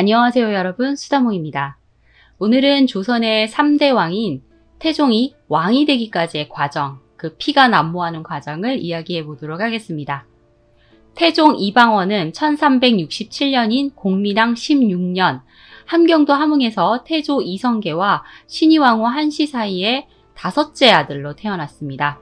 안녕하세요 여러분, 수다몽입니다. 오늘은 조선의 3대 왕인 태종이 왕이 되기까지의 과정, 그 피가 난무하는 과정을 이야기해 보도록 하겠습니다. 태종 이방원은 1367년인 공민왕 16년 함경도 함흥에서 태조 이성계와 신의왕후 한씨 사이에 5째 아들로 태어났습니다.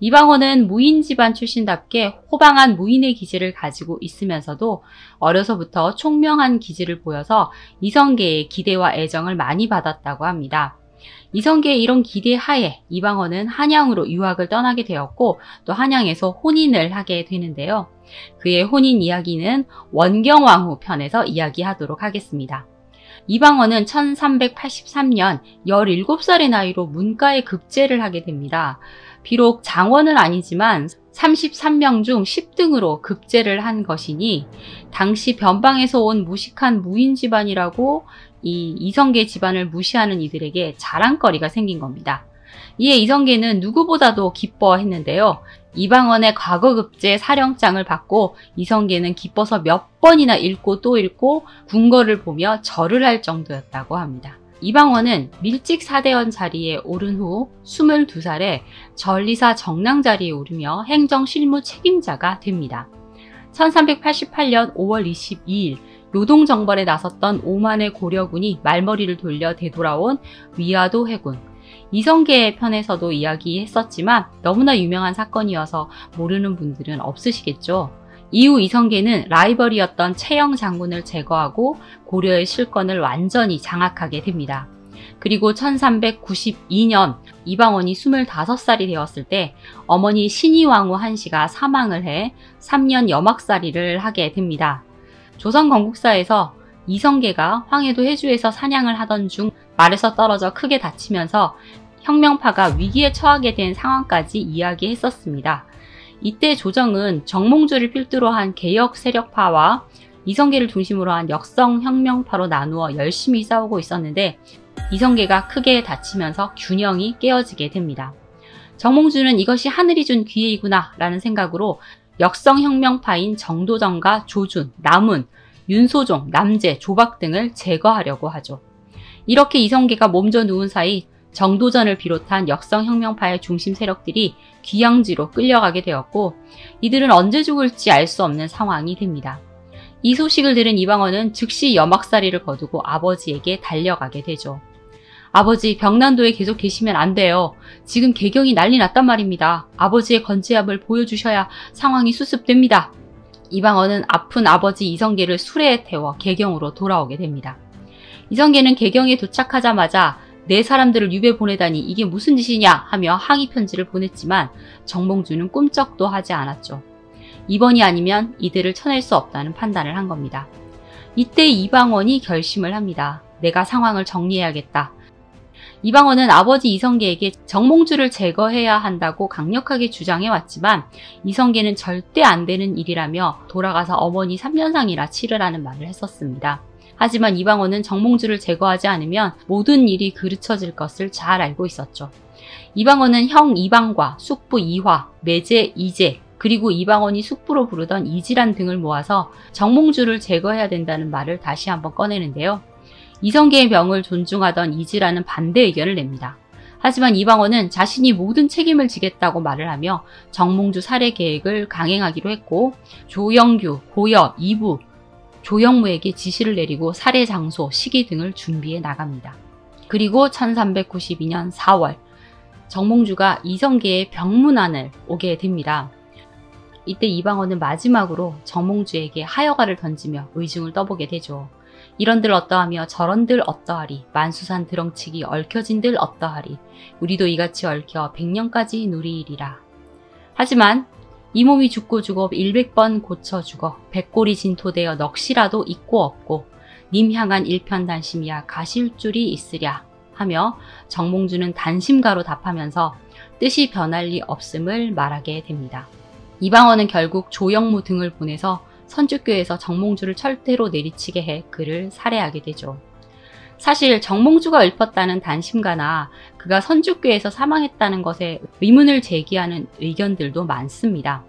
이방원은 무인 집안 출신답게 호방한 무인의 기질을 가지고 있으면서도 어려서부터 총명한 기질을 보여서 이성계의 기대와 애정을 많이 받았다고 합니다. 이성계의 이런 기대 하에 이방원은 한양으로 유학을 떠나게 되었고 또 한양에서 혼인을 하게 되는데요. 그의 혼인 이야기는 원경왕후 편에서 이야기하도록 하겠습니다. 이방원은 1383년 17살의 나이로 문과에 급제를 하게 됩니다. 비록 장원은 아니지만 33명 중 10등으로 급제를 한 것이니 당시 변방에서 온 무식한 무인 집안이라고 이 이성계 집안을 무시하는 이들에게 자랑거리가 생긴 겁니다. 이에 이성계는 누구보다도 기뻐했는데요. 이방원의 과거급제 사령장을 받고 이성계는 기뻐서 몇 번이나 읽고 또 읽고 궁궐을 보며 절을 할 정도였다고 합니다. 이방원은 밀직 사대원 자리에 오른 후 22살에 전리사 정랑 자리에 오르며 행정실무 책임자가 됩니다. 1388년 5월 22일 요동정벌에 나섰던 오만의 고려군이 말머리를 돌려 되돌아온 위화도 해군. 이성계의 편에서도 이야기했었지만 너무나 유명한 사건이어서 모르는 분들은 없으시겠죠. 이후 이성계는 라이벌이었던 채영 장군을 제거하고 고려의 실권을 완전히 장악하게 됩니다. 그리고 1392년 이방원이 25살이 되었을 때 어머니 신의왕후 한씨가 사망을 해 3년 염악살이를 하게 됩니다. 조선 건국사에서 이성계가 황해도 해주에서 사냥을 하던 중 말에서 떨어져 크게 다치면서 혁명파가 위기에 처하게 된 상황까지 이야기했었습니다. 이때 조정은 정몽주를 필두로 한 개혁 세력파와 이성계를 중심으로 한 역성혁명파로 나누어 열심히 싸우고 있었는데 이성계가 크게 다치면서 균형이 깨어지게 됩니다. 정몽주는 이것이 하늘이 준 기회이구나 라는 생각으로 역성혁명파인 정도전과 조준, 남운, 윤소종, 남재, 조박 등을 제거하려고 하죠. 이렇게 이성계가 몸져 누운 사이 정도전을 비롯한 역성혁명파의 중심 세력들이 귀양지로 끌려가게 되었고 이들은 언제 죽을지 알 수 없는 상황이 됩니다. 이 소식을 들은 이방원은 즉시 염악살이를 거두고 아버지에게 달려가게 되죠. 아버지, 병난도에 계속 계시면 안 돼요. 지금 개경이 난리 났단 말입니다. 아버지의 건재함을 보여주셔야 상황이 수습됩니다. 이방원은 아픈 아버지 이성계를 수레에 태워 개경으로 돌아오게 됩니다. 이성계는 개경에 도착하자마자 내 사람들을 유배 보내다니 이게 무슨 짓이냐 하며 항의 편지를 보냈지만 정몽주는 꿈쩍도 하지 않았죠. 이번이 아니면 이들을 쳐낼 수 없다는 판단을 한 겁니다. 이때 이방원이 결심을 합니다. 내가 상황을 정리해야겠다. 이방원은 아버지 이성계에게 정몽주를 제거해야 한다고 강력하게 주장해왔지만 이성계는 절대 안 되는 일이라며 돌아가서 어머니 3년상이라 치르라는 말을 했었습니다. 하지만 이방원은 정몽주를 제거하지 않으면 모든 일이 그르쳐질 것을 잘 알고 있었죠. 이방원은 형 이방과 숙부 이화, 매제 이제, 그리고 이방원이 숙부로 부르던 이지란 등을 모아서 정몽주를 제거해야 된다는 말을 다시 한번 꺼내는데요. 이성계의 명을 존중하던 이지란은 반대 의견을 냅니다. 하지만 이방원은 자신이 모든 책임을 지겠다고 말을 하며 정몽주 살해 계획을 강행하기로 했고 조영규, 고여, 이부, 조영무에게 지시를 내리고 살해 장소, 시기 등을 준비해 나갑니다. 그리고 1392년 4월 정몽주가 이성계의 병문안을 오게 됩니다. 이때 이방원은 마지막으로 정몽주에게 하여가를 던지며 의중을 떠보게 되죠. 이런들 어떠하며 저런들 어떠하리, 만수산 드렁치기 얽혀진들 어떠하리, 우리도 이같이 얽혀 100년까지 누리이리라. 하지만 이 몸이 죽고 죽어 100번 고쳐 죽어 백골이 진토되어 넋이라도 있고 없고 님 향한 일편단심이야 가실 줄이 있으랴 하며 정몽주는 단심가로 답하면서 뜻이 변할 리 없음을 말하게 됩니다. 이방원은 결국 조영무 등을 보내서 선주교에서 정몽주를 철퇴로 내리치게 해 그를 살해하게 되죠. 사실 정몽주가 읊었다는 단심가나 그가 선주교에서 사망했다는 것에 의문을 제기하는 의견들도 많습니다.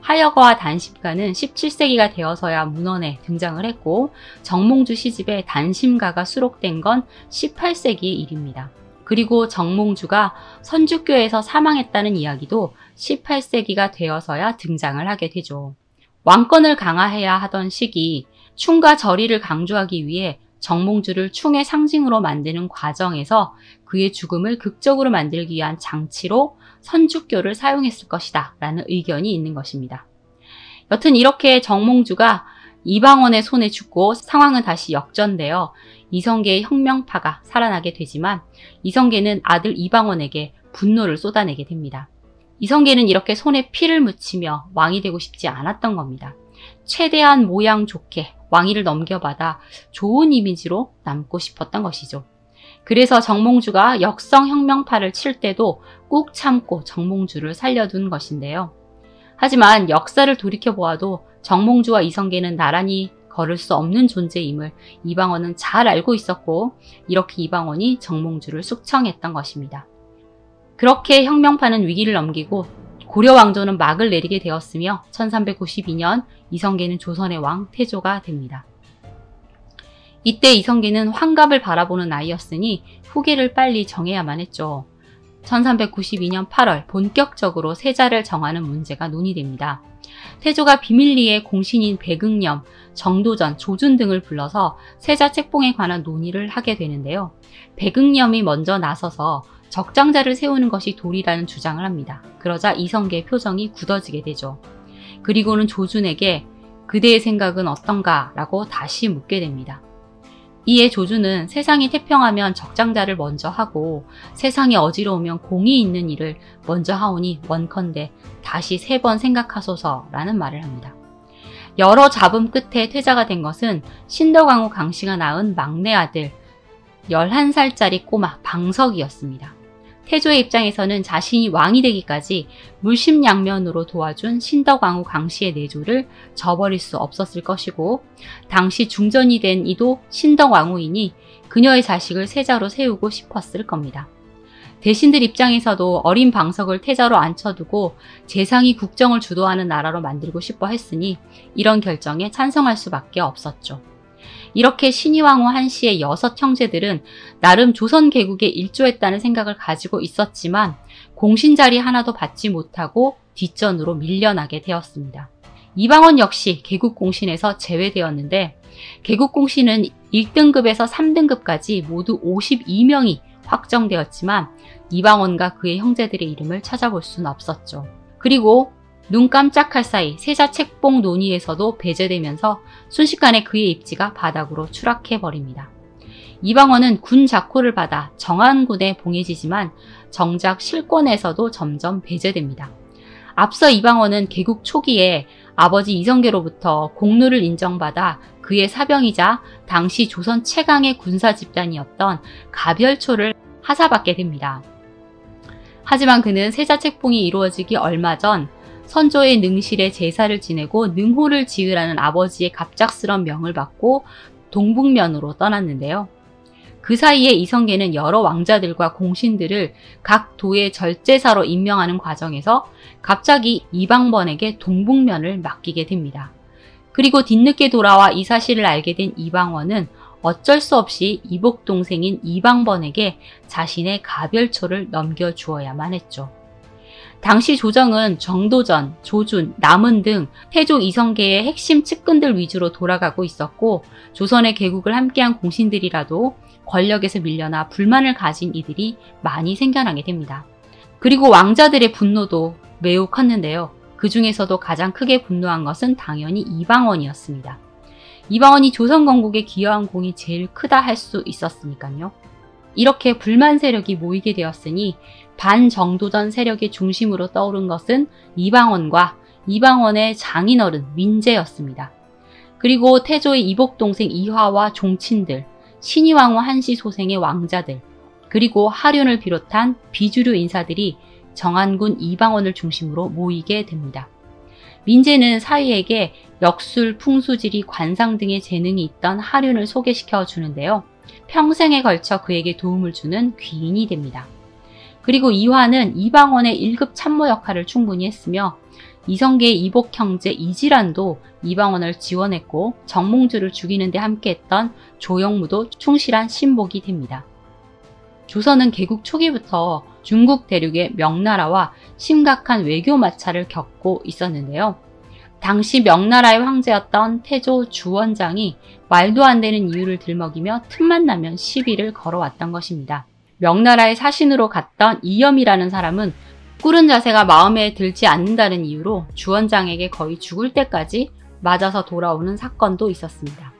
하여가와 단심가는 17세기가 되어서야 문헌에 등장을 했고 정몽주 시집에 단심가가 수록된 건 18세기의 일입니다. 그리고 정몽주가 선주교에서 사망했다는 이야기도 18세기가 되어서야 등장을 하게 되죠. 왕권을 강화해야 하던 시기, 충과 절의를 강조하기 위해 정몽주를 충의 상징으로 만드는 과정에서 그의 죽음을 극적으로 만들기 위한 장치로 선주교를 사용했을 것이다 라는 의견이 있는 것입니다. 여튼 이렇게 정몽주가 이방원의 손에 죽고 상황은 다시 역전되어 이성계의 혁명파가 살아나게 되지만 이성계는 아들 이방원에게 분노를 쏟아내게 됩니다. 이성계는 이렇게 손에 피를 묻히며 왕이 되고 싶지 않았던 겁니다. 최대한 모양 좋게 왕위를 넘겨받아 좋은 이미지로 남고 싶었던 것이죠. 그래서 정몽주가 역성혁명파를 칠 때도 꾹 참고 정몽주를 살려둔 것인데요. 하지만 역사를 돌이켜보아도 정몽주와 이성계는 나란히 걸을 수 없는 존재임을 이방원은 잘 알고 있었고 이렇게 이방원이 정몽주를 숙청했던 것입니다. 그렇게 혁명파는 위기를 넘기고 고려 왕조는 막을 내리게 되었으며 1392년 이성계는 조선의 왕 태조가 됩니다. 이때 이성계는 환갑을 바라보는 나이였으니 후계를 빨리 정해야만 했죠. 1392년 8월 본격적으로 세자를 정하는 문제가 논의됩니다. 태조가 비밀리에 공신인 백응념, 정도전, 조준 등을 불러서 세자 책봉에 관한 논의를 하게 되는데요. 백응념이 먼저 나서서 적장자를 세우는 것이 도리라는 주장을 합니다. 그러자 이성계의 표정이 굳어지게 되죠. 그리고는 조준에게 그대의 생각은 어떤가? 라고 다시 묻게 됩니다. 이에 조준은 세상이 태평하면 적장자를 먼저 하고 세상이 어지러우면 공이 있는 일을 먼저 하오니 원컨대 다시 3번 생각하소서라는 말을 합니다. 여러 잡음 끝에 퇴자가 된 것은 신덕왕후 강씨가 낳은 막내 아들 11살짜리 꼬마 방석이었습니다. 태조의 입장에서는 자신이 왕이 되기까지 물심양면으로 도와준 신덕왕후 강씨의 내조를 저버릴 수 없었을 것이고 당시 중전이 된 이도 신덕왕후이니 그녀의 자식을 세자로 세우고 싶었을 겁니다. 대신들 입장에서도 어린 방석을 태자로 앉혀두고 재상이 국정을 주도하는 나라로 만들고 싶어 했으니 이런 결정에 찬성할 수밖에 없었죠. 이렇게 신의왕후 한씨의 6 형제들은 나름 조선 개국에 일조했다는 생각을 가지고 있었지만 공신자리 하나도 받지 못하고 뒷전으로 밀려나게 되었습니다. 이방원 역시 개국공신에서 제외되었는데 개국공신은 1등급에서 3등급까지 모두 52명이 확정되었지만 이방원과 그의 형제들의 이름을 찾아볼 수는 없었죠. 그리고 눈 깜짝할 사이 세자 책봉 논의에서도 배제되면서 순식간에 그의 입지가 바닥으로 추락해버립니다. 이방원은 군 작호를 받아 정안군에 봉해지지만 정작 실권에서도 점점 배제됩니다. 앞서 이방원은 개국 초기에 아버지 이성계로부터 공로를 인정받아 그의 사병이자 당시 조선 최강의 군사 집단이었던 가별초를 하사받게 됩니다. 하지만 그는 세자 책봉이 이루어지기 얼마 전 선조의 능실에 제사를 지내고 능호를 지으라는 아버지의 갑작스런 명을 받고 동북면으로 떠났는데요. 그 사이에 이성계는 여러 왕자들과 공신들을 각 도의 절제사로 임명하는 과정에서 갑자기 이방번에게 동북면을 맡기게 됩니다. 그리고 뒤늦게 돌아와 이 사실을 알게 된 이방원은 어쩔 수 없이 이복 동생인 이방번에게 자신의 가별초를 넘겨주어야만 했죠. 당시 조정은 정도전, 조준, 남은 등 태조 이성계의 핵심 측근들 위주로 돌아가고 있었고 조선의 개국을 함께한 공신들이라도 권력에서 밀려나 불만을 가진 이들이 많이 생겨나게 됩니다. 그리고 왕자들의 분노도 매우 컸는데요. 그 중에서도 가장 크게 분노한 것은 당연히 이방원이었습니다. 이방원이 조선 건국에 기여한 공이 제일 크다 할 수 있었으니까요. 이렇게 불만 세력이 모이게 되었으니 반정도전 세력의 중심으로 떠오른 것은 이방원과 이방원의 장인어른 민재였습니다. 그리고 태조의 이복동생 이화와 종친들, 신의왕후 한씨 소생의 왕자들, 그리고 하륜을 비롯한 비주류 인사들이 정안군 이방원을 중심으로 모이게 됩니다. 민재는 사위에게 역술, 풍수지리, 관상 등의 재능이 있던 하륜을 소개시켜 주는데요. 평생에 걸쳐 그에게 도움을 주는 귀인이 됩니다. 그리고 이화는 이방원의 1급 참모 역할을 충분히 했으며 이성계의 이복 형제 이지란도 이방원을 지원했고 정몽주를 죽이는 데 함께했던 조영무도 충실한 신복이 됩니다. 조선은 개국 초기부터 중국 대륙의 명나라와 심각한 외교 마찰을 겪고 있었는데요. 당시 명나라의 황제였던 태조 주원장이 말도 안 되는 이유를 들먹이며 틈만 나면 시비를 걸어왔던 것입니다. 명나라의 사신으로 갔던 이염이라는 사람은 꿇은 자세가 마음에 들지 않는다는 이유로 주원장에게 거의 죽을 때까지 맞아서 돌아오는 사건도 있었습니다.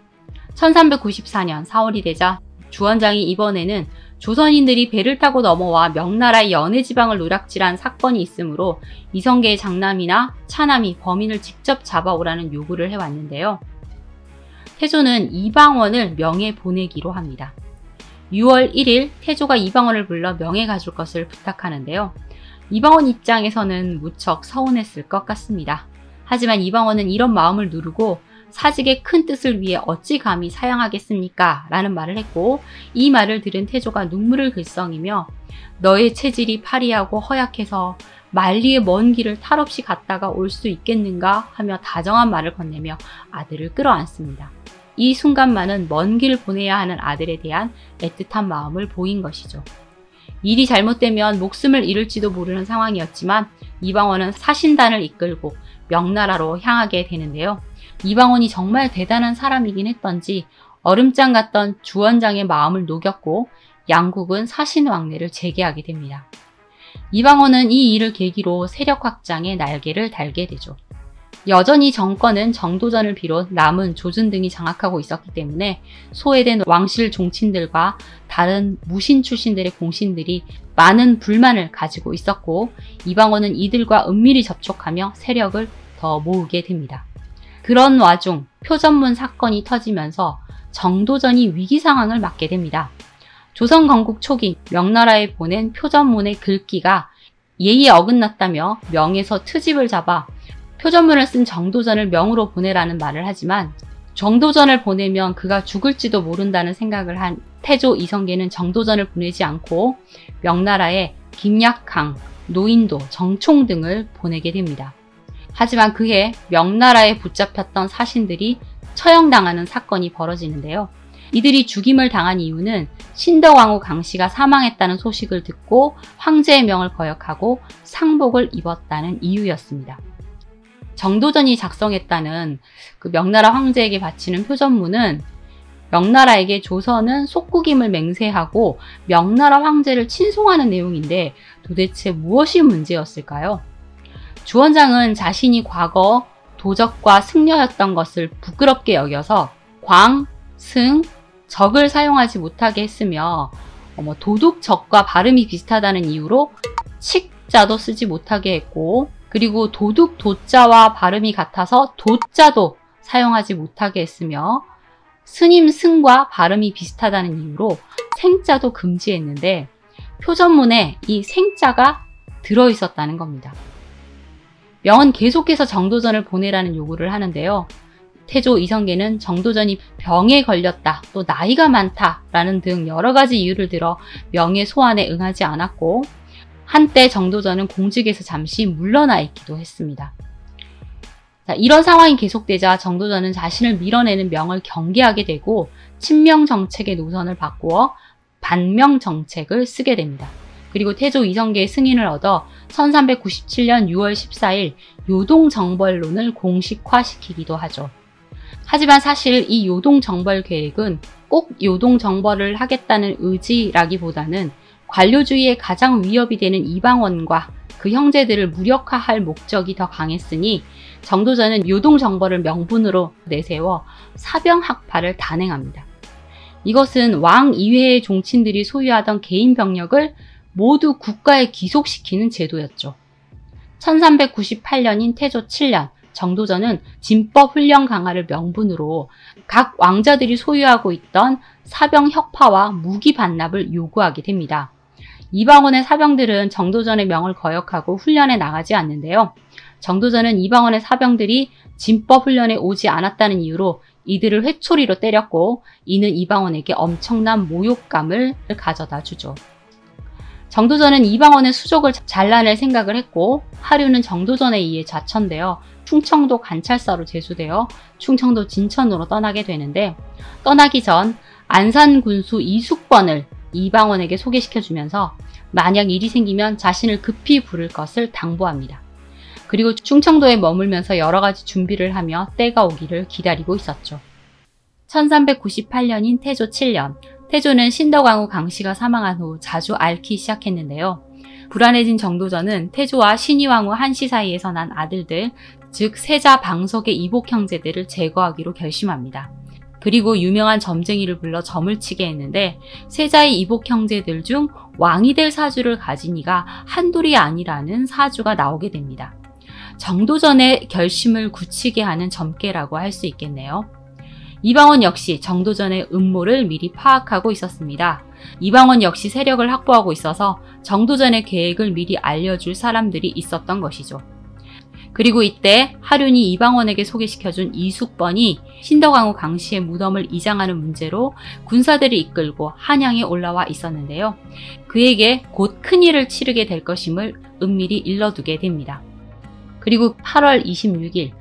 1394년 4월이 되자 주원장이 이번에는 조선인들이 배를 타고 넘어와 명나라의 연해 지방을 노략질한 사건이 있으므로 이성계의 장남이나 차남이 범인을 직접 잡아오라는 요구를 해왔는데요. 태조는 이방원을 명에 보내기로 합니다. 6월 1일 태조가 이방원을 불러 명에 가줄 것을 부탁하는데요. 이방원 입장에서는 무척 서운했을 것 같습니다. 하지만 이방원은 이런 마음을 누르고 사직의 큰 뜻을 위해 어찌 감히 사양하겠습니까? 라는 말을 했고, 이 말을 들은 태조가 눈물을 글썽이며 너의 체질이 파리하고 허약해서 만리의 먼 길을 탈 없이 갔다가 올 수 있겠는가 하며 다정한 말을 건네며 아들을 끌어안습니다. 이 순간만은 먼 길 보내야 하는 아들에 대한 애틋한 마음을 보인 것이죠. 일이 잘못되면 목숨을 잃을지도 모르는 상황이었지만 이방원은 사신단을 이끌고 명나라로 향하게 되는데요. 이방원이 정말 대단한 사람이긴 했던지 얼음장 같던 주원장의 마음을 녹였고 양국은 사신왕래를 재개하게 됩니다. 이방원은 이 일을 계기로 세력 확장의 날개를 달게 되죠. 여전히 정권은 정도전을 비롯 남은 조준 등이 장악하고 있었기 때문에 소외된 왕실 종친들과 다른 무신 출신들의 공신들이 많은 불만을 가지고 있었고 이방원은 이들과 은밀히 접촉하며 세력을 더 모으게 됩니다. 그런 와중 표전문 사건이 터지면서 정도전이 위기 상황을 맞게 됩니다. 조선 건국 초기 명나라에 보낸 표전문의 글귀가 예의에 어긋났다며 명에서 트집을 잡아 표전문을 쓴 정도전을 명으로 보내라는 말을 하지만 정도전을 보내면 그가 죽을지도 모른다는 생각을 한 태조 이성계는 정도전을 보내지 않고 명나라에 김약강, 노인도, 정총 등을 보내게 됩니다. 하지만 그해 명나라에 붙잡혔던 사신들이 처형당하는 사건이 벌어지는데요. 이들이 죽임을 당한 이유는 신덕왕후 강씨가 사망했다는 소식을 듣고 황제의 명을 거역하고 상복을 입었다는 이유였습니다. 정도전이 작성했다는 그 명나라 황제에게 바치는 표전문은 명나라에게 조선은 속국임을 맹세하고 명나라 황제를 친송하는 내용인데 도대체 무엇이 문제였을까요? 주원장은 자신이 과거 도적과 승려였던 것을 부끄럽게 여겨서 광, 승, 적을 사용하지 못하게 했으며 도둑적과 발음이 비슷하다는 이유로 칙자도 쓰지 못하게 했고 그리고 도둑 도자와 발음이 같아서 도자도 사용하지 못하게 했으며 스님 승과 발음이 비슷하다는 이유로 생자도 금지했는데 표전문에 이 생자가 들어있었다는 겁니다. 명은 계속해서 정도전을 보내라는 요구를 하는데요. 태조 이성계는 정도전이 병에 걸렸다, 또 나이가 많다라는 등 여러 가지 이유를 들어 명의 소환에 응하지 않았고 한때 정도전은 공직에서 잠시 물러나 있기도 했습니다. 이런 상황이 계속되자 정도전은 자신을 밀어내는 명을 경계하게 되고 친명정책의 노선을 바꾸어 반명정책을 쓰게 됩니다. 그리고 태조 이성계의 승인을 얻어 1397년 6월 14일 요동정벌론을 공식화시키기도 하죠. 하지만 사실 이 요동정벌 계획은 꼭 요동정벌을 하겠다는 의지라기보다는 관료주의의 가장 위협이 되는 이방원과 그 형제들을 무력화할 목적이 더 강했으니 정도전은 요동정벌을 명분으로 내세워 사병학파를 단행합니다. 이것은 왕 이외의 종친들이 소유하던 개인 병력을 모두 국가에 귀속시키는 제도였죠. 1398년인 태조 7년 정도전은 진법 훈련 강화를 명분으로 각 왕자들이 소유하고 있던 사병 혁파와 무기 반납을 요구하게 됩니다. 이방원의 사병들은 정도전의 명을 거역하고 훈련에 나가지 않는데요. 정도전은 이방원의 사병들이 진법 훈련에 오지 않았다는 이유로 이들을 회초리로 때렸고 이는 이방원에게 엄청난 모욕감을 가져다 주죠. 정도전은 이방원의 수족을 잘라낼 생각을 했고 하류는 정도전에 의해 좌천되어 충청도 관찰사로 제수되어 충청도 진천으로 떠나게 되는데 떠나기 전 안산군수 이숙번을 이방원에게 소개시켜주면서 만약 일이 생기면 자신을 급히 부를 것을 당부합니다. 그리고 충청도에 머물면서 여러가지 준비를 하며 때가 오기를 기다리고 있었죠. 1398년인 태조 7년, 태조는 신덕왕후 강씨가 사망한 후 자주 앓기 시작했는데요. 불안해진 정도전은 태조와 신의왕후 한씨 사이에서 난 아들들, 즉 세자 방석의 이복 형제들을 제거하기로 결심합니다. 그리고 유명한 점쟁이를 불러 점을 치게 했는데 세자의 이복 형제들 중 왕이 될 사주를 가진 이가 한둘이 아니라는 사주가 나오게 됩니다. 정도전의 결심을 굳히게 하는 점괘라고 할 수 있겠네요. 이방원 역시 정도전의 음모를 미리 파악하고 있었습니다. 이방원 역시 세력을 확보하고 있어서 정도전의 계획을 미리 알려줄 사람들이 있었던 것이죠. 그리고 이때 하륜이 이방원에게 소개시켜준 이숙번이 신덕왕후 강씨의 무덤을 이장하는 문제로 군사들을 이끌고 한양에 올라와 있었는데요. 그에게 곧 큰일을 치르게 될 것임을 은밀히 일러두게 됩니다. 그리고 8월 26일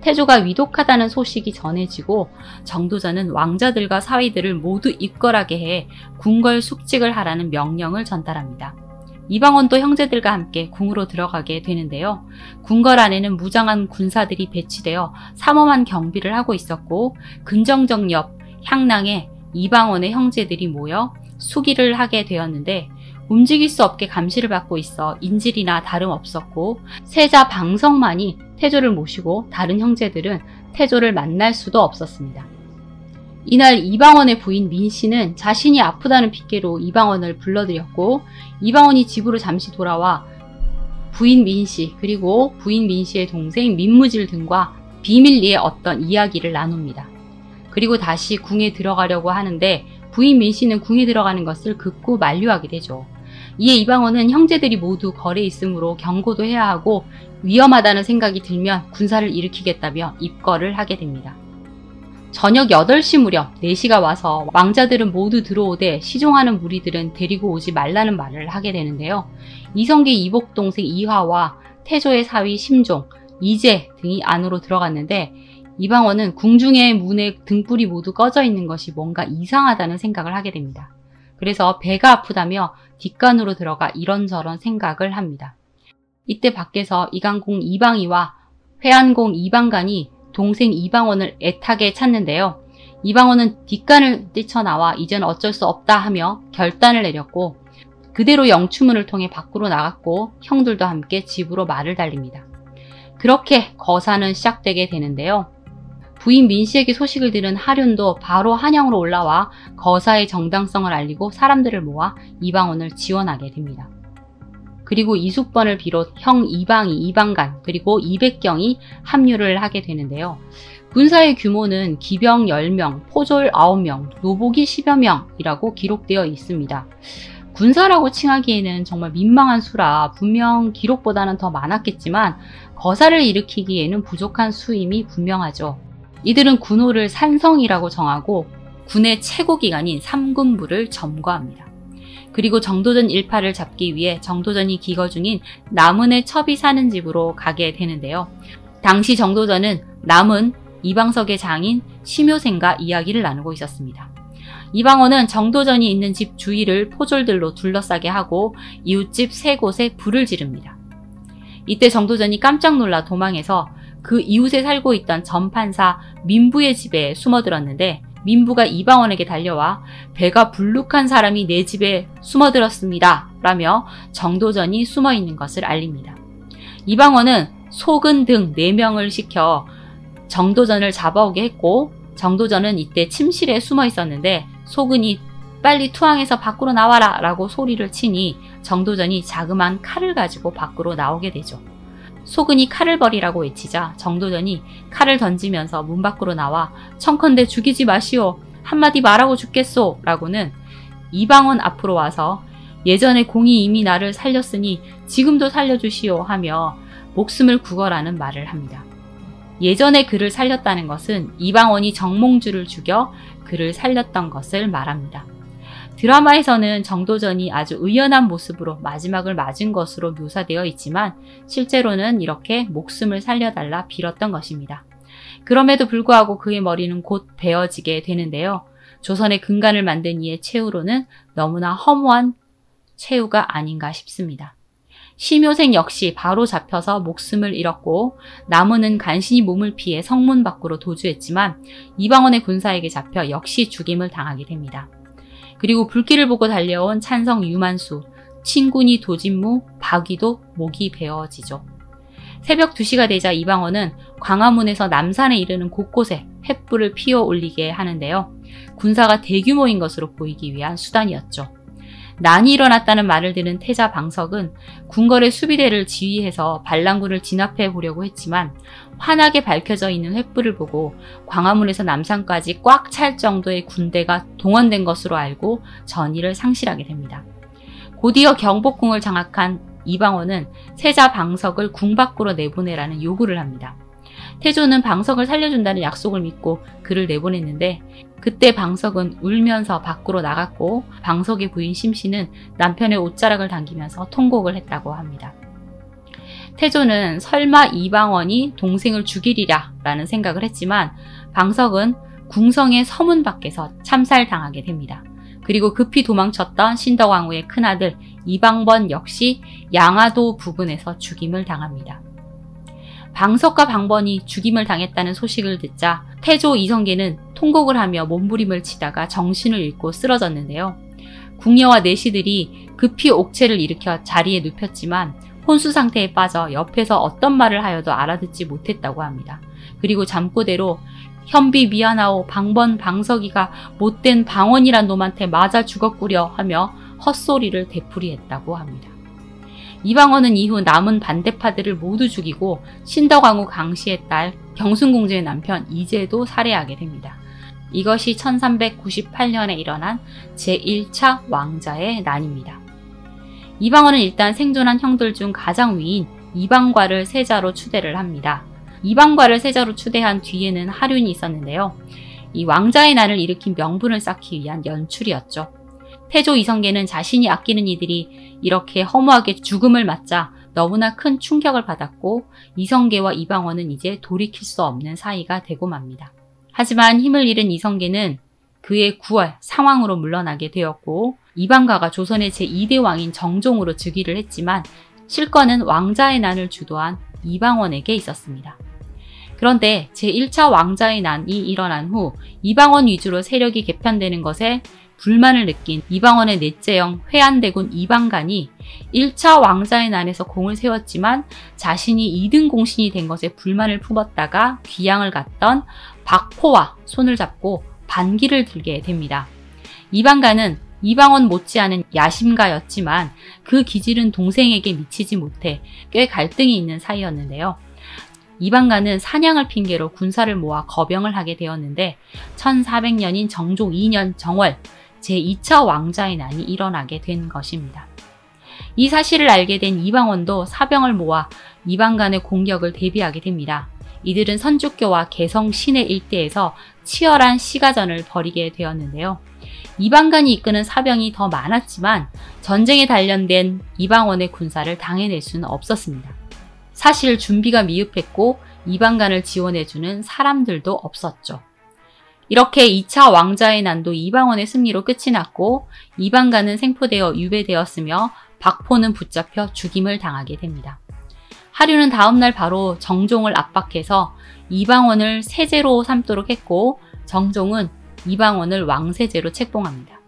태조가 위독하다는 소식이 전해지고 정도전은 왕자들과 사위들을 모두 입궐하게 해 궁궐 숙직을 하라는 명령을 전달합니다. 이방원도 형제들과 함께 궁으로 들어가게 되는데요. 궁궐 안에는 무장한 군사들이 배치되어 삼엄한 경비를 하고 있었고 근정정 옆 향랑에 이방원의 형제들이 모여 수기를 하게 되었는데 움직일 수 없게 감시를 받고 있어 인질이나 다름없었고 세자 방석만이 태조를 모시고 다른 형제들은 태조를 만날 수도 없었습니다. 이날 이방원의 부인 민씨는 자신이 아프다는 핑계로 이방원을 불러들였고 이방원이 집으로 잠시 돌아와 부인 민씨 그리고 부인 민씨의 동생 민무질 등과 비밀리에 어떤 이야기를 나눕니다. 그리고 다시 궁에 들어가려고 하는데 부인 민씨는 궁에 들어가는 것을 극구 만류하게 되죠. 이에 이방원은 형제들이 모두 거래 있으므로 경고도 해야 하고 위험하다는 생각이 들면 군사를 일으키겠다며 입궐을 하게 됩니다. 저녁 8시 무렵 4시가 와서 왕자들은 모두 들어오되 시종하는 무리들은 데리고 오지 말라는 말을 하게 되는데요. 이성계 이복 동생 이화와 태조의 사위 심종, 이재 등이 안으로 들어갔는데 이방원은 궁중의 문에 등불이 모두 꺼져 있는 것이 뭔가 이상하다는 생각을 하게 됩니다. 그래서 배가 아프다며 뒷간으로 들어가 이런저런 생각을 합니다. 이때 밖에서 이강공 이방이와 회안공 이방간이 동생 이방원을 애타게 찾는데요. 이방원은 뒷간을 뛰쳐나와 이제는 어쩔 수 없다 하며 결단을 내렸고 그대로 영추문을 통해 밖으로 나갔고 형들도 함께 집으로 말을 달립니다. 그렇게 거사는 시작되게 되는데요. 부인 민씨에게 소식을 들은 하륜도 바로 한양으로 올라와 거사의 정당성을 알리고 사람들을 모아 이방원을 지원하게 됩니다. 그리고 이숙번을 비롯 형 이방이, 이방간, 그리고 이백경이 합류를 하게 되는데요. 군사의 규모는 기병 10명, 포졸 9명, 노복이 10여 명이라고 기록되어 있습니다. 군사라고 칭하기에는 정말 민망한 수라 분명 기록보다는 더 많았겠지만 거사를 일으키기에는 부족한 수임이 분명하죠. 이들은 군호를 산성이라고 정하고 군의 최고 기관인 삼군부를 점거합니다. 그리고 정도전 일파를 잡기 위해 정도전이 기거 중인 남은의 첩이 사는 집으로 가게 되는데요. 당시 정도전은 남은 이방석의 장인 심효생과 이야기를 나누고 있었습니다. 이방원은 정도전이 있는 집 주위를 포졸들로 둘러싸게 하고 이웃집 3곳에 불을 지릅니다. 이때 정도전이 깜짝 놀라 도망해서 그 이웃에 살고 있던 전판사 민부의 집에 숨어들었는데 민부가 이방원에게 달려와 배가 불룩한 사람이 내 집에 숨어들었습니다 라며 정도전이 숨어있는 것을 알립니다. 이방원은 소근 등 4명을 시켜 정도전을 잡아오게 했고 정도전은 이때 침실에 숨어 있었는데 소근이 빨리 투항해서 밖으로 나와라 라고 소리를 치니 정도전이 자그마한 칼을 가지고 밖으로 나오게 되죠. 소근이 칼을 버리라고 외치자 정도전이 칼을 던지면서 문 밖으로 나와 청컨대 죽이지 마시오. 한마디 말하고 죽겠소. 라고는 이방원 앞으로 와서 예전에 공이 이미 나를 살렸으니 지금도 살려주시오 하며 목숨을 구걸하는 말을 합니다. 예전에 그를 살렸다는 것은 이방원이 정몽주를 죽여 그를 살렸던 것을 말합니다. 드라마에서는 정도전이 아주 의연한 모습으로 마지막을 맞은 것으로 묘사되어 있지만 실제로는 이렇게 목숨을 살려달라 빌었던 것입니다. 그럼에도 불구하고 그의 머리는 곧 베어지게 되는데요. 조선의 근간을 만든 이의 최후로는 너무나 허무한 최후가 아닌가 싶습니다. 심효생 역시 바로 잡혀서 목숨을 잃었고 나무는 간신히 몸을 피해 성문 밖으로 도주했지만 이방원의 군사에게 잡혀 역시 죽임을 당하게 됩니다. 그리고 불길을 보고 달려온 찬성 유만수, 친군이 도진무, 박위도 목이 베어지죠. 새벽 2시가 되자 이방원은 광화문에서 남산에 이르는 곳곳에 횃불을 피워 올리게 하는데요. 군사가 대규모인 것으로 보이기 위한 수단이었죠. 난이 일어났다는 말을 들은 태자 방석은 궁궐의 수비대를 지휘해서 반란군을 진압해 보려고 했지만 환하게 밝혀져 있는 횃불을 보고 광화문에서 남산까지 꽉 찰 정도의 군대가 동원된 것으로 알고 전의를 상실하게 됩니다. 곧이어 경복궁을 장악한 이방원은 세자 방석을 궁 밖으로 내보내라는 요구를 합니다. 태조는 방석을 살려준다는 약속을 믿고 그를 내보냈는데 그때 방석은 울면서 밖으로 나갔고 방석의 부인 심씨는 남편의 옷자락을 당기면서 통곡을 했다고 합니다. 태조는 설마 이방원이 동생을 죽이리라 라는 생각을 했지만 방석은 궁성의 서문 밖에서 참살당하게 됩니다. 그리고 급히 도망쳤던 신덕왕후의 큰아들 이방번 역시 양화도 부근에서 죽임을 당합니다. 방석과 방번이 죽임을 당했다는 소식을 듣자 태조 이성계는 통곡을 하며 몸부림을 치다가 정신을 잃고 쓰러졌는데요. 궁녀와 내시들이 급히 옥체를 일으켜 자리에 눕혔지만 혼수 상태에 빠져 옆에서 어떤 말을 하여도 알아듣지 못했다고 합니다. 그리고 잠꼬대로 현비 미안하오 방번 방석이가 못된 방원이란 놈한테 맞아 죽었구려 하며 헛소리를 되풀이했다고 합니다. 이방원은 이후 남은 반대파들을 모두 죽이고 신덕왕후 강씨의 딸 경순공주의 남편 이제도 살해하게 됩니다. 이것이 1398년에 일어난 제1차 왕자의 난입니다. 이방원은 일단 생존한 형들 중 가장 위인 이방과를 세자로 추대를 합니다. 이방과를 세자로 추대한 뒤에는 하륜이 있었는데요. 이 왕자의 난을 일으킨 명분을 쌓기 위한 연출이었죠. 태조 이성계는 자신이 아끼는 이들이 이렇게 허무하게 죽음을 맞자 너무나 큰 충격을 받았고 이성계와 이방원은 이제 돌이킬 수 없는 사이가 되고 맙니다. 하지만 힘을 잃은 이성계는 그의 9월 상왕으로 물러나게 되었고 이방가가 조선의 제2대 왕인 정종으로 즉위를 했지만 실권은 왕자의 난을 주도한 이방원에게 있었습니다. 그런데 제1차 왕자의 난이 일어난 후 이방원 위주로 세력이 개편되는 것에 불만을 느낀 이방원의 넷째 형 회안대군 이방간이 1차 왕자의 난에서 공을 세웠지만 자신이 2등 공신이 된 것에 불만을 품었다가 귀양을 갔던 박포와 손을 잡고 반기를 들게 됩니다. 이방간은 이방원 못지않은 야심가였지만 그 기질은 동생에게 미치지 못해 꽤 갈등이 있는 사이였는데요. 이방간은 사냥을 핑계로 군사를 모아 거병을 하게 되었는데 1400년인 정종 2년 정월 제2차 왕자의 난이 일어나게 된 것입니다. 이 사실을 알게 된 이방원도 사병을 모아 이방간의 공격을 대비하게 됩니다. 이들은 선주교와 개성 시내 일대에서 치열한 시가전을 벌이게 되었는데요. 이방간이 이끄는 사병이 더 많았지만 전쟁에 단련된 이방원의 군사를 당해낼 수는 없었습니다. 사실 준비가 미흡했고 이방간을 지원해주는 사람들도 없었죠. 이렇게 2차 왕자의 난도 이방원의 승리로 끝이 났고 이방간은 생포되어 유배되었으며 박포는 붙잡혀 죽임을 당하게 됩니다. 하륜은 다음날 바로 정종을 압박해서 이방원을 세제로 삼도록 했고 정종은 이방원을 왕세제로 책봉합니다.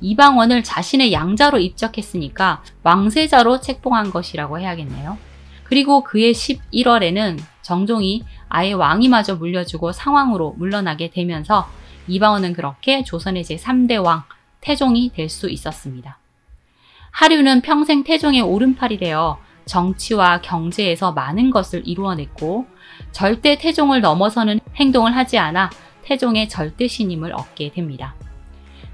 이방원을 자신의 양자로 입적했으니까 왕세자로 책봉한 것이라고 해야겠네요. 그리고 그해 11월에는 정종이 아예 왕위마저 물려주고 상왕으로 물러나게 되면서 이방원은 그렇게 조선의 제3대 왕 태종이 될 수 있었습니다. 하륜은 평생 태종의 오른팔이 되어 정치와 경제에서 많은 것을 이루어냈고 절대 태종을 넘어서는 행동을 하지 않아 태종의 절대 신임을 얻게 됩니다.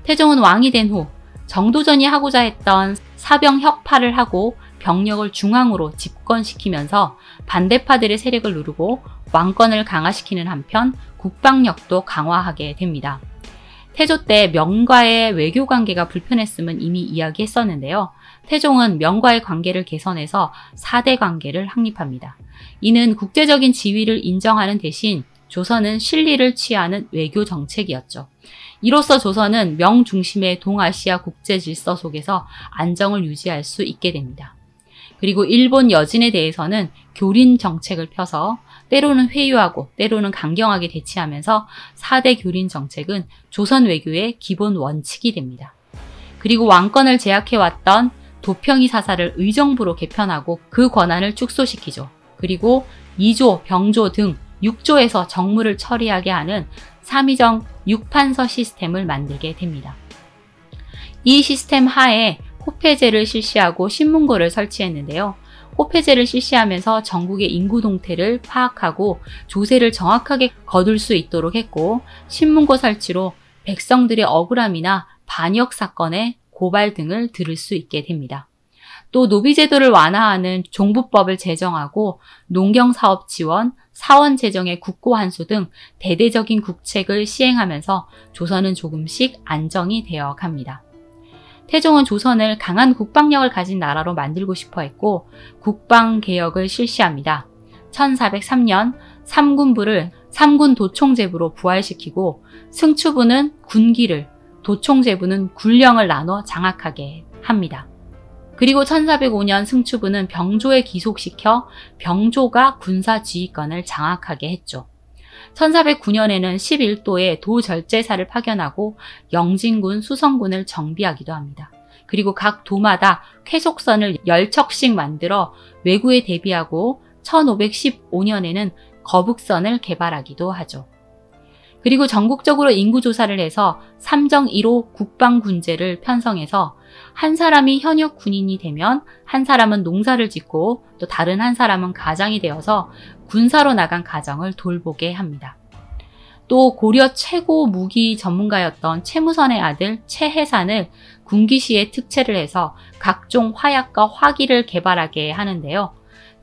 태종은 왕이 된 후 정도전이 하고자 했던 사병 혁파를 하고 병력을 중앙으로 집권시키면서 반대파들의 세력을 누르고 왕권을 강화시키는 한편 국방력도 강화하게 됩니다. 태조 때 명과의 외교 관계가 불편했음은 이미 이야기했었는데요. 태종은 명과의 관계를 개선해서 4대 관계를 확립합니다. 이는 국제적인 지위를 인정하는 대신 조선은 실리를 취하는 외교 정책이었죠. 이로써 조선은 명 중심의 동아시아 국제 질서 속에서 안정을 유지할 수 있게 됩니다. 그리고 일본 여진에 대해서는 교린 정책을 펴서 때로는 회유하고 때로는 강경하게 대치하면서 4대 교린 정책은 조선 외교의 기본 원칙이 됩니다. 그리고 왕권을 제약해왔던 도평이 사사를 의정부로 개편하고 그 권한을 축소시키죠. 그리고 2조, 병조 등 6조에서 정무를 처리하게 하는 삼의정 6판서 시스템을 만들게 됩니다. 이 시스템 하에 호패제를 실시하고 신문고를 설치했는데요. 호패제를 실시하면서 전국의 인구 동태를 파악하고 조세를 정확하게 거둘 수 있도록 했고, 신문고 설치로 백성들의 억울함이나 반역 사건의 고발 등을 들을 수 있게 됩니다. 또 노비제도를 완화하는 종부법을 제정하고 농경사업 지원, 사원 재정의 국고환수 등 대대적인 국책을 시행하면서 조선은 조금씩 안정이 되어 갑니다. 태종은 조선을 강한 국방력을 가진 나라로 만들고 싶어 했고 국방개혁을 실시합니다. 1403년 삼군부를 삼군 도총제부로 부활시키고 승추부는 군기를, 도총제부는 군령을 나눠 장악하게 합니다. 그리고 1405년 승추부는 병조에 기속시켜 병조가 군사지휘권을 장악하게 했죠. 1409년에는 11도의 도절제사를 파견하고 영진군, 수성군을 정비하기도 합니다. 그리고 각 도마다 쾌속선을 10척씩 만들어 왜구에 대비하고 1515년에는 거북선을 개발하기도 하죠. 그리고 전국적으로 인구조사를 해서 3정 1호 국방군제를 편성해서 한 사람이 현역 군인이 되면 한 사람은 농사를 짓고 또 다른 한 사람은 가장이 되어서 군사로 나간 가정을 돌보게 합니다. 또 고려 최고 무기 전문가였던 최무선의 아들 최해산을 군기시에 특채를 해서 각종 화약과 화기를 개발하게 하는데요.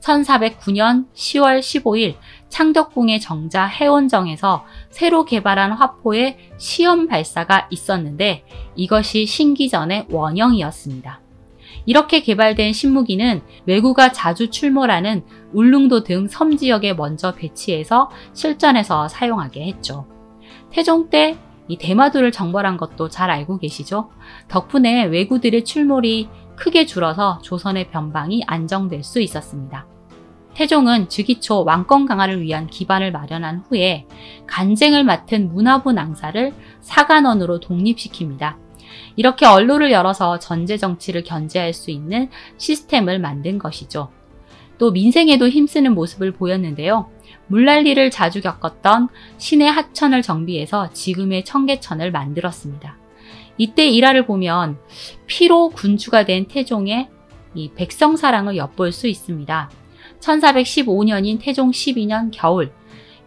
1409년 10월 15일 창덕궁의 정자 해원정에서 새로 개발한 화포의 시험 발사가 있었는데 이것이 신기전의 원형이었습니다. 이렇게 개발된 신무기는 왜구가 자주 출몰하는 울릉도 등 섬 지역에 먼저 배치해서 실전에서 사용하게 했죠. 태종 때 이 대마도를 정벌한 것도 잘 알고 계시죠? 덕분에 왜구들의 출몰이 크게 줄어서 조선의 변방이 안정될 수 있었습니다. 태종은 즉위초 왕권 강화를 위한 기반을 마련한 후에 간쟁을 맡은 문화부 낭사를 사간원으로 독립시킵니다. 이렇게 언로를 열어서 전제 정치를 견제할 수 있는 시스템을 만든 것이죠. 또 민생에도 힘쓰는 모습을 보였는데요. 물난리를 자주 겪었던 신의 하천을 정비해서 지금의 청계천을 만들었습니다. 이때 일화를 보면 피로 군주가 된 태종의 이 백성사랑을 엿볼 수 있습니다. 1415년인 태종 12년 겨울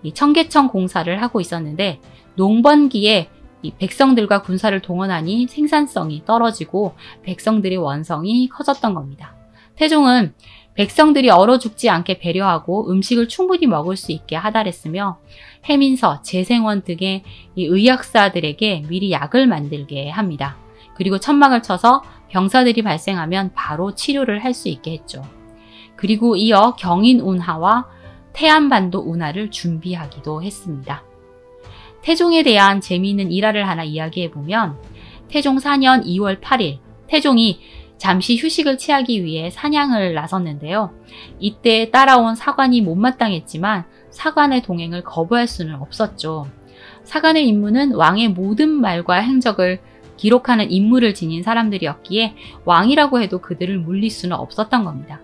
이 청계천 공사를 하고 있었는데 농번기에 이 백성들과 군사를 동원하니 생산성이 떨어지고 백성들의 원성이 커졌던 겁니다. 태종은 백성들이 얼어 죽지 않게 배려하고 음식을 충분히 먹을 수 있게 하달했으며 해민서, 재생원 등의 이 의학사들에게 미리 약을 만들게 합니다. 그리고 천막을 쳐서 병사들이 발생하면 바로 치료를 할 수 있게 했죠. 그리고 이어 경인운하와 태안반도 운하를 준비하기도 했습니다. 태종에 대한 재미있는 일화를 하나 이야기해보면 태종 4년 2월 8일 태종이 잠시 휴식을 취하기 위해 사냥을 나섰는데요. 이때 따라온 사관이 못마땅했지만 사관의 동행을 거부할 수는 없었죠. 사관의 임무는 왕의 모든 말과 행적을 기록하는 임무를 지닌 사람들이었기에 왕이라고 해도 그들을 물릴 수는 없었던 겁니다.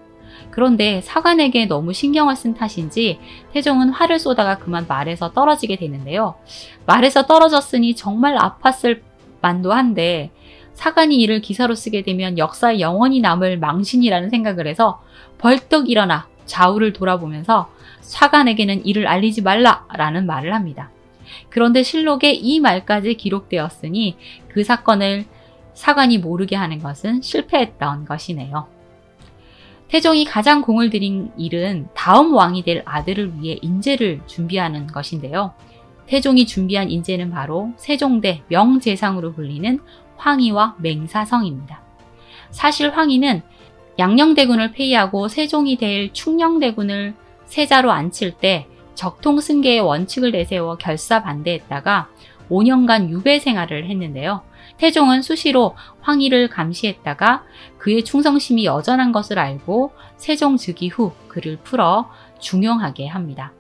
그런데 사관에게 너무 신경을 쓴 탓인지 태종은 화를 쏘다가 그만 말에서 떨어지게 되는데요. 말에서 떨어졌으니 정말 아팠을 만도 한데 사관이 이를 기사로 쓰게 되면 역사에 영원히 남을 망신이라는 생각을 해서 벌떡 일어나 좌우를 돌아보면서 사관에게는 이를 알리지 말라라는 말을 합니다. 그런데 실록에 이 말까지 기록되었으니 그 사건을 사관이 모르게 하는 것은 실패했던 것이네요. 태종이 가장 공을 들인 일은 다음 왕이 될 아들을 위해 인재를 준비하는 것인데요. 태종이 준비한 인재는 바로 세종대 명재상으로 불리는 황희와 맹사성입니다. 사실 황희는 양녕대군을 폐위하고 세종이 될 충녕대군을 세자로 앉힐 때 적통승계의 원칙을 내세워 결사 반대했다가 5년간 유배 생활을 했는데요. 태종은 수시로 황희를 감시했다가 그의 충성심이 여전한 것을 알고 세종 즉위 후 그를 풀어 중용하게 합니다.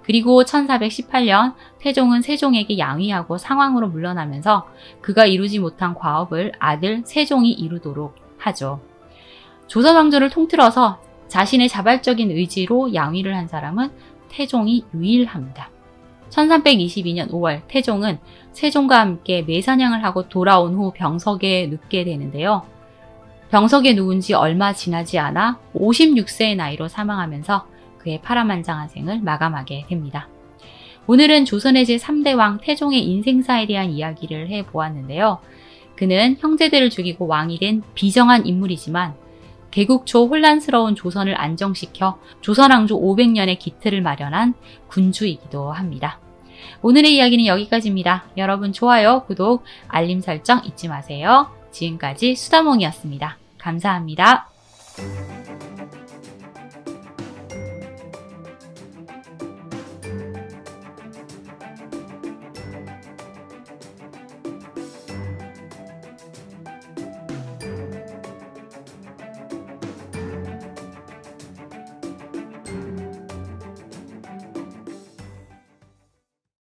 그리고 1418년 태종은 세종에게 양위하고 상황으로 물러나면서 그가 이루지 못한 과업을 아들 세종이 이루도록 하죠. 조선 왕조를 통틀어서 자신의 자발적인 의지로 양위를 한 사람은 태종이 유일합니다. 1322년 5월 태종은 세종과 함께 매사냥을 하고 돌아온 후 병석에 눕게 되는데요. 병석에 누운 지 얼마 지나지 않아 56세의 나이로 사망하면서 그의 파란만장한 생을 마감하게 됩니다. 오늘은 조선의 제3대 왕 태종의 인생사에 대한 이야기를 해보았는데요. 그는 형제들을 죽이고 왕이 된 비정한 인물이지만 개국 초 혼란스러운 조선을 안정시켜 조선왕조 500년의 기틀을 마련한 군주이기도 합니다. 오늘의 이야기는 여기까지입니다. 여러분 좋아요, 구독, 알림 설정 잊지 마세요. 지금까지 수다몽이었습니다. 감사합니다.